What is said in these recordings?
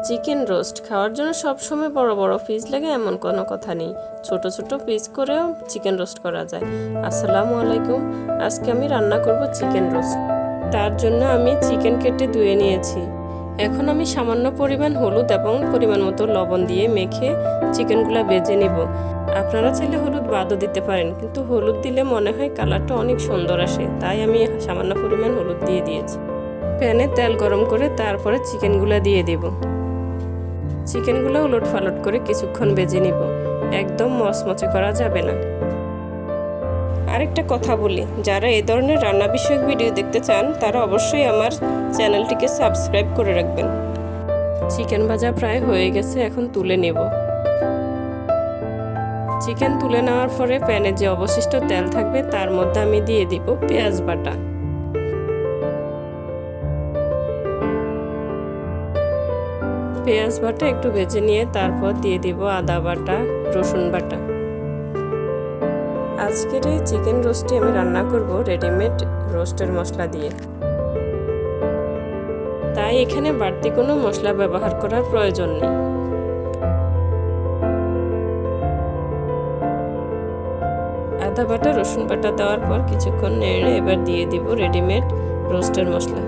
Chicken roast খাওয়ার জন্য সবসময় বড় বড় পিস লাগে এমন কোনো কথা নেই, ছোট ছোট পিস করেও চিকেন রোস্ট করা যায়। আসসালামু আলাইকুম। আজকে আমি রান্না করব চিকেন রোস্ট। তার জন্য আমি চিকেন কেটে ধুয়ে নিয়েছি। এখন আমি সামান্য পরিমাণ হলুদ এবং পরিমাণ মতো লবণ দিয়ে মেখে চিকেনগুলো ভেজে নিব। আপনারা চাইলে হলুদ বাদও দিতে পারেন, কিন্তু হলুদ দিলে মনে হয় কালারটা অনেক সুন্দর আসে, তাই আমি সামান্য পরিমাণ হলুদ দিয়ে দিয়েছি। প্যানে তেল গরম করে তারপরে চিকেনগুলো দিয়ে দেব। চিকেনগুলো উলট ফালট করে কিছুক্ষণ ভেজে নিব, একদম মচমচে করা যাবে না। আরেকটা কথা বলি, যারা এই ধরনের রান্না বিষয়ক ভিডিও দেখতে চান তারা অবশ্যই আমার চ্যানেলটিকে সাবস্ক্রাইব করে রাখবেন। চিকেন ভাজা প্রায় হয়ে গেছে, এখন তুলে নেব। চিকেন তুলে নেওয়ার পরে প্যানে যে অবশিষ্ট তেল থাকবে তার মধ্যে আমি দিয়ে দিব পেঁয়াজ বাটা। পেঁয়াজ বাটা একটু ভেজে নিয়ে তারপর দিয়ে দিব আদা বাটা, রসুন বাটা। আজকের এই চিকেন রোস্টটি আমি রান্না করব রেডিমেড রোস্টের মশলা দিয়ে, তাই এখানে বাড়তি কোনো মশলা ব্যবহার করার প্রয়োজন নেই। আদা বাটা, রসুন বাটা দেওয়ার পর কিছুক্ষণ নেড়ে এবার দিয়ে দিব রেডিমেড রোস্টের মশলা।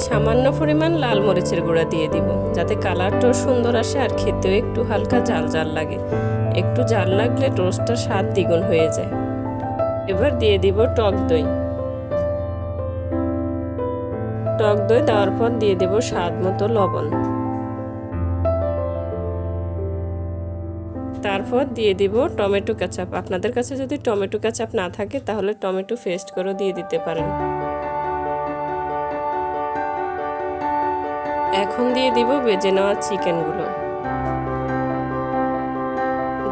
সামান্য পরিমাণ লাল মরিচের গুঁড়া দিয়ে দিব, যাতে কালারটাও সুন্দর আসে আর খেতেও একটু হালকা জাল জাল লাগে। একটু জাল লাগলে রোস্টটার স্বাদ দ্বিগুণ হয়ে যায়। এবার দিয়ে দিব টক দই। টক দই দেওয়ার পর দিয়ে দেব স্বাদ মতো লবণ। তারপর দিয়ে দিব টমেটো কেচাপ। আপনাদের কাছে যদি টমেটো কেচাপ না থাকে তাহলে টমেটো পেস্ট করে দিয়ে দিতে পারেন। এখন দিয়ে দিব ভেজে নেওয়া চিকেনগুলো।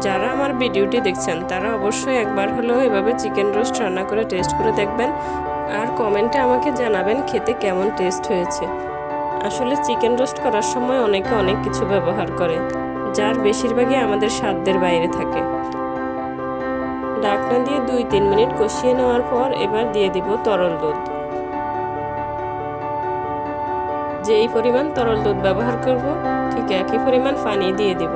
যারা আমার ভিডিওটি দেখছেন তারা অবশ্যই একবার হলেও এভাবে চিকেন রোস্ট রান্না করে টেস্ট করে দেখবেন, আর কমেন্টে আমাকে জানাবেন খেতে কেমন টেস্ট হয়েছে। আসলে চিকেন রোস্ট করার সময় অনেকে অনেক কিছু ব্যবহার করে, যার বেশিরভাগই আমাদের সাধ্যের বাইরে থাকে। ঢাকনা দিয়ে 2-3 মিনিট কষিয়ে নেওয়ার পর এবার দিয়ে দিব তরল দুধ। যেই পরিমাণ তরল দুধ ব্যবহার করব ঠিক একই পরিমাণ পানি দিয়ে দিব।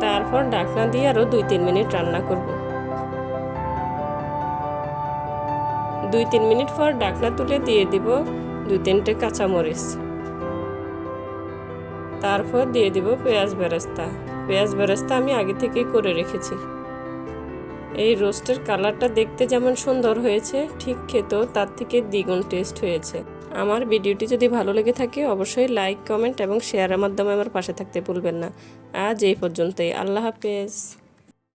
তারপর ঢাকনা দিয়ে আরো 2-3 মিনিট রান্না করব। 2-3 মিনিট পর ঢাকনা তুলে দিয়ে দিব 2-3টে কাঁচামরিচ। তারপর দিয়ে দিব পেঁয়াজ বেরেস্তা। পেঁয়াজ বেরেস্তা আমি আগে থেকেই করে রেখেছি। এই রোস্টের কালারটা দেখতে যেমন সুন্দর হয়েছে, ঠিক খেতেও তার থেকে দ্বিগুণ টেস্ট হয়েছে। আমার ভিডিওটি যদি ভালো লেগে থাকে অবশ্যই লাইক, কমেন্ট এবং শেয়ারের মাধ্যমে আমার পাশে থাকতে ভুলবেন না। আজ এই পর্যন্তই। আল্লাহ হাফেজ।